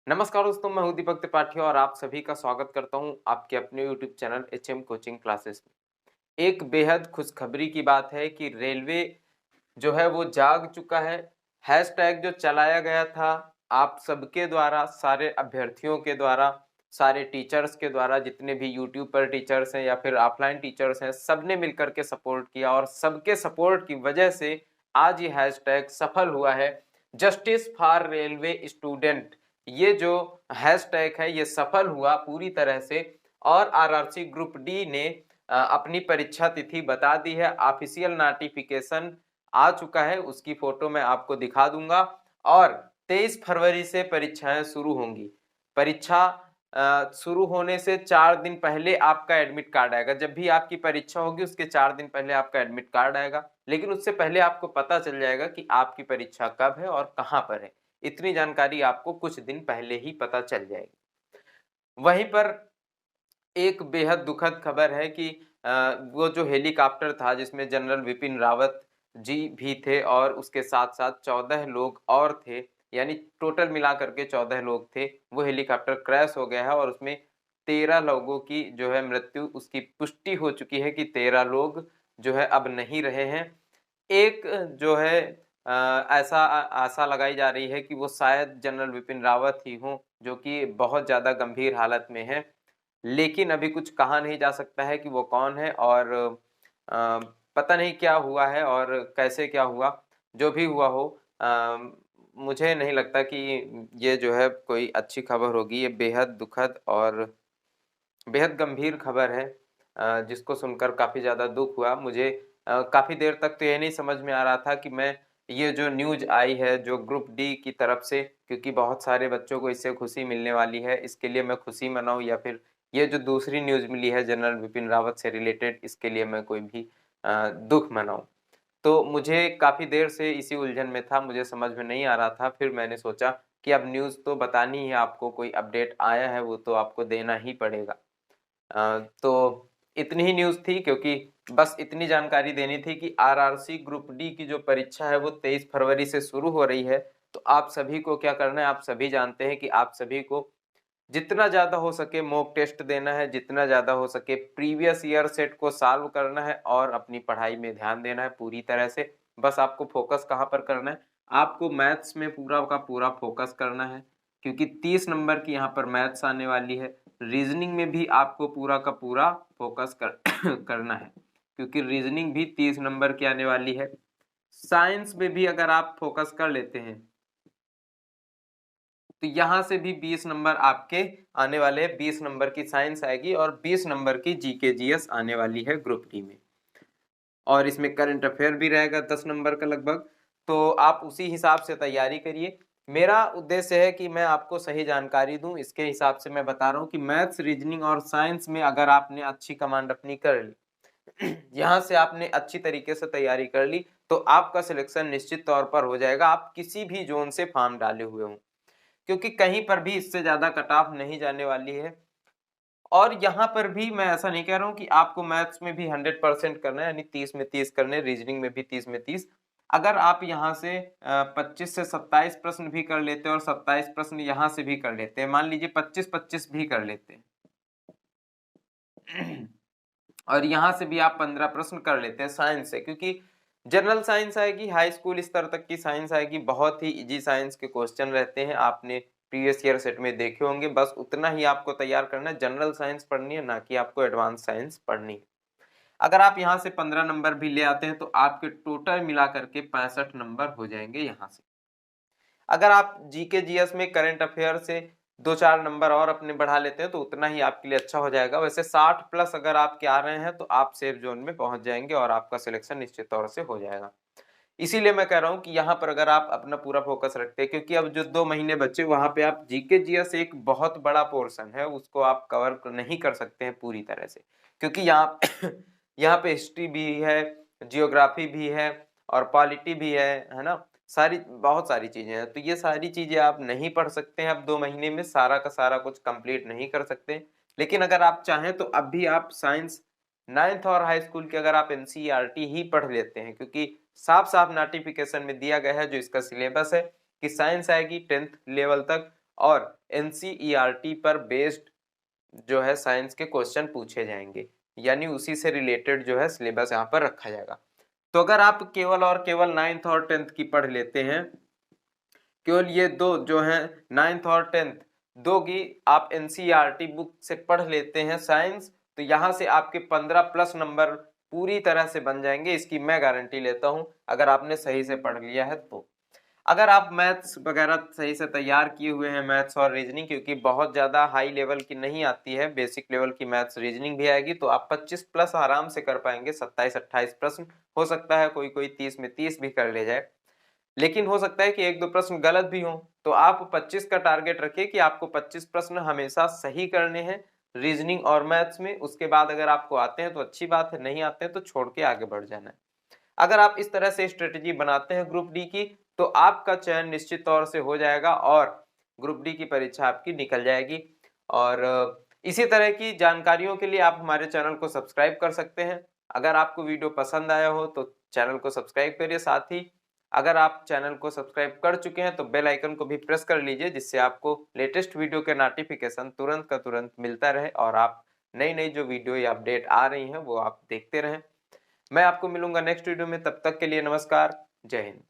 नमस्कार दोस्तों, मैं हूं दीपक त्रिपाठी और आप सभी का स्वागत करता हूं आपके अपने YouTube channel HM coaching classes में। एक बेहद खुशखबरी की बात है कि रेलवे जो है वो जाग चुका है। हैशटैग जो चलाया गया था आप सबके द्वारा, सारे अभ्यर्थियों के द्वारा, सारे टीचर्स के द्वारा, जितने भी यूट्यूब पर टीचर्स हैं या फिर ऑफलाइन टीचर्स हैं, सबने मिलकर के सपोर्ट किया और सबके सपोर्ट की वजह से आज ये हैशटैग सफल हुआ है। जस्टिस फॉर रेलवे स्टूडेंट, ये जो हैशटैग है ये सफल हुआ पूरी तरह से और आरआरसी ग्रुप डी ने अपनी परीक्षा तिथि बता दी है। ऑफिशियल नोटिफिकेशन आ चुका है, उसकी फोटो मैं आपको दिखा दूंगा और 23 फरवरी से परीक्षाएं शुरू होंगी। परीक्षा शुरू होने से 4 दिन पहले आपका एडमिट कार्ड आएगा। जब भी आपकी परीक्षा होगी उसके 4 दिन पहले आपका एडमिट कार्ड आएगा, लेकिन उससे पहले आपको पता चल जाएगा कि आपकी परीक्षा कब है और कहां पर है। इतनी जानकारी आपको कुछ दिन पहले ही पता चल जाएगी। वहीं पर एक बेहद दुखद खबर है कि वो जो हेलीकॉप्टर था जिसमें जनरल विपिन रावत जी भी थे और उसके साथ साथ 14 लोग और थे, यानी टोटल मिला करके 14 लोग थे। वो हेलीकॉप्टर क्रैश हो गया है और उसमें 13 लोगों की जो है मृत्यु, उसकी पुष्टि हो चुकी है कि 13 लोग जो है अब नहीं रहे हैं। एक जो है ऐसा आशा लगाई जा रही है कि वो शायद जनरल विपिन रावत ही हों, जो कि बहुत ज़्यादा गंभीर हालत में है, लेकिन अभी कुछ कहा नहीं जा सकता है कि वो कौन है और पता नहीं क्या हुआ है और कैसे क्या हुआ। जो भी हुआ हो, मुझे नहीं लगता कि ये जो है कोई अच्छी खबर होगी। ये बेहद दुखद और बेहद गंभीर खबर है, जिसको सुनकर काफ़ी ज़्यादा दुख हुआ मुझे। काफ़ी देर तक तो ये नहीं समझ में आ रहा था कि मैं ये जो न्यूज़ आई है जो ग्रुप डी की तरफ से, क्योंकि बहुत सारे बच्चों को इससे खुशी मिलने वाली है, इसके लिए मैं खुशी मनाऊं या फिर ये जो दूसरी न्यूज़ मिली है जनरल विपिन रावत से रिलेटेड, इसके लिए मैं कोई भी दुख मनाऊं। तो मुझे काफ़ी देर से इसी उलझन में था, मुझे समझ में नहीं आ रहा था। फिर मैंने सोचा कि अब न्यूज़ तो बतानी है आपको, कोई अपडेट आया है वो तो आपको देना ही पड़ेगा। तो इतनी ही न्यूज़ थी, क्योंकि बस इतनी जानकारी देनी थी कि आरआरसी ग्रुप डी की जो परीक्षा है वो 23 फरवरी से शुरू हो रही है। तो आप सभी को क्या करना है, आप सभी जानते हैं कि आप सभी को जितना ज़्यादा हो सके मॉक टेस्ट देना है, जितना ज़्यादा हो सके प्रीवियस ईयर सेट को सॉल्व करना है और अपनी पढ़ाई में ध्यान देना है पूरी तरह से। बस आपको फोकस कहाँ पर करना है, आपको मैथ्स में पूरा का पूरा फोकस करना है, क्योंकि 30 नंबर की यहाँ पर मैथ्स आने वाली है। रीजनिंग में भी आपको पूरा का पूरा फोकस करना है, क्योंकि रीजनिंग भी 30 नंबर की आने वाली है। साइंस में भी अगर आप फोकस कर लेते हैं तो यहां से भी 20 नंबर आपके आने वाले हैं। 20 नंबर की साइंस आएगी और 20 नंबर की जीके जीएस आने वाली है ग्रुप डी में, और इसमें करंट अफेयर भी रहेगा 10 नंबर का लगभग। तो आप उसी हिसाब से तैयारी करिए। मेरा उद्देश्य है कि मैं आपको सही जानकारी दूं, इसके हिसाब से मैं बता रहा हूं कि मैथ्स, रीजनिंग और साइंस में अगर आपने अच्छी कमांड अपनी कर ली, यहाँ से आपने अच्छी तरीके से तैयारी कर ली, तो आपका सिलेक्शन निश्चित तौर पर हो जाएगा। आप किसी भी जोन से फॉर्म डाले हुए हों, क्योंकि कहीं पर भी इससे ज्यादा कट ऑफ नहीं जाने वाली है। और यहाँ पर भी मैं ऐसा नहीं कह रहा हूँ कि आपको मैथ्स में भी 100% करना है, यानी 30 में 30 करने, रीजनिंग में भी 30 में 30। अगर आप यहाँ से 25 से 27 प्रश्न भी कर लेते हैं और 27 प्रश्न यहाँ से भी कर लेते हैं, मान लीजिए 25-25 भी कर लेते हैं और यहाँ से भी आप 15 प्रश्न कर लेते हैं साइंस से, क्योंकि जनरल साइंस आएगी, हाई स्कूल स्तर तक की साइंस आएगी, बहुत ही इजी साइंस के क्वेश्चन रहते हैं, आपने प्रीवियस ईयर सेट में देखे होंगे। बस उतना ही आपको तैयार करना है, जनरल साइंस पढ़नी है, ना कि आपको एडवांस साइंस पढ़नी है। अगर आप यहाँ से 15 नंबर भी ले आते हैं तो आपके टोटल मिला करके 65 नंबर हो जाएंगे यहाँ से। अगर आप जीके जीएस में करंट अफेयर से 2-4 नंबर और अपने बढ़ा लेते हैं तो उतना ही आपके लिए अच्छा हो जाएगा। वैसे 60 प्लस अगर आपके आ रहे हैं तो आप सेफ जोन में पहुंच जाएंगे और आपका सिलेक्शन निश्चित तौर से हो जाएगा। इसीलिए मैं कह रहा हूं कि यहाँ पर अगर आप अपना पूरा फोकस रखते हैं, क्योंकि अब जो 2 महीने बचे वहां पे आप जीके जीएस एक बहुत बड़ा पोर्शन है, उसको आप कवर नहीं कर सकते हैं पूरी तरह से, क्योंकि यहाँ यहाँ पे हिस्ट्री भी है, जियोग्राफी भी है और पॉलिटी भी है ना, सारी बहुत सारी चीजें हैं। तो ये सारी चीजें आप नहीं पढ़ सकते हैं, अब 2 महीने में सारा का सारा कुछ कंप्लीट नहीं कर सकते। लेकिन अगर आप चाहें तो अब भी आप साइंस 9th और हाई स्कूल के अगर आप एनसीईआरटी ही पढ़ लेते हैं, क्योंकि साफ साफ नोटिफिकेशन में दिया गया है जो इसका सिलेबस है कि साइंस आएगी 10th लेवल तक और NCERT पर बेस्ड जो है साइंस के क्वेश्चन पूछे जाएंगे, यानी उसी से रिलेटेड जो है सिलेबस यहाँ पर रखा जाएगा। तो अगर आप केवल और केवल 9th और 10th की पढ़ लेते हैं, केवल ये दो जो है 9th और 10th दो की आप NCERT बुक से पढ़ लेते हैं साइंस, तो यहाँ से आपके 15+ नंबर पूरी तरह से बन जाएंगे, इसकी मैं गारंटी लेता हूँ अगर आपने सही से पढ़ लिया है तो। अगर आप मैथ्स वगैरह सही से तैयार किए हुए हैं, मैथ्स और रीजनिंग, क्योंकि बहुत ज़्यादा हाई लेवल की नहीं आती है, बेसिक लेवल की मैथ्स रीजनिंग भी आएगी, तो आप 25+ आराम से कर पाएंगे। 27-28 प्रश्न हो सकता है, कोई कोई 30 में 30 भी कर ले जाए, लेकिन हो सकता है कि 1-2 प्रश्न गलत भी हो, तो आप 25 का टारगेट रखिए कि आपको 25 प्रश्न हमेशा सही करने हैं रीजनिंग और मैथ्स में। उसके बाद अगर आपको आते हैं तो अच्छी बात है, नहीं आते हैं तो छोड़ के आगे बढ़ जाना है। अगर आप इस तरह से स्ट्रेटेजी बनाते हैं ग्रुप डी की, तो आपका चयन निश्चित तौर से हो जाएगा और ग्रुप डी की परीक्षा आपकी निकल जाएगी। और इसी तरह की जानकारियों के लिए आप हमारे चैनल को सब्सक्राइब कर सकते हैं। अगर आपको वीडियो पसंद आया हो तो चैनल को सब्सक्राइब करिए, साथ ही अगर आप चैनल को सब्सक्राइब कर चुके हैं तो बेल आइकन को भी प्रेस कर लीजिए, जिससे आपको लेटेस्ट वीडियो के नोटिफिकेशन तुरंत का तुरंत मिलता रहे और आप नई नई जो वीडियो या अपडेट आ रही हैं वो आप देखते रहें। मैं आपको मिलूंगा नेक्स्ट वीडियो में, तब तक के लिए नमस्कार, जय हिंद।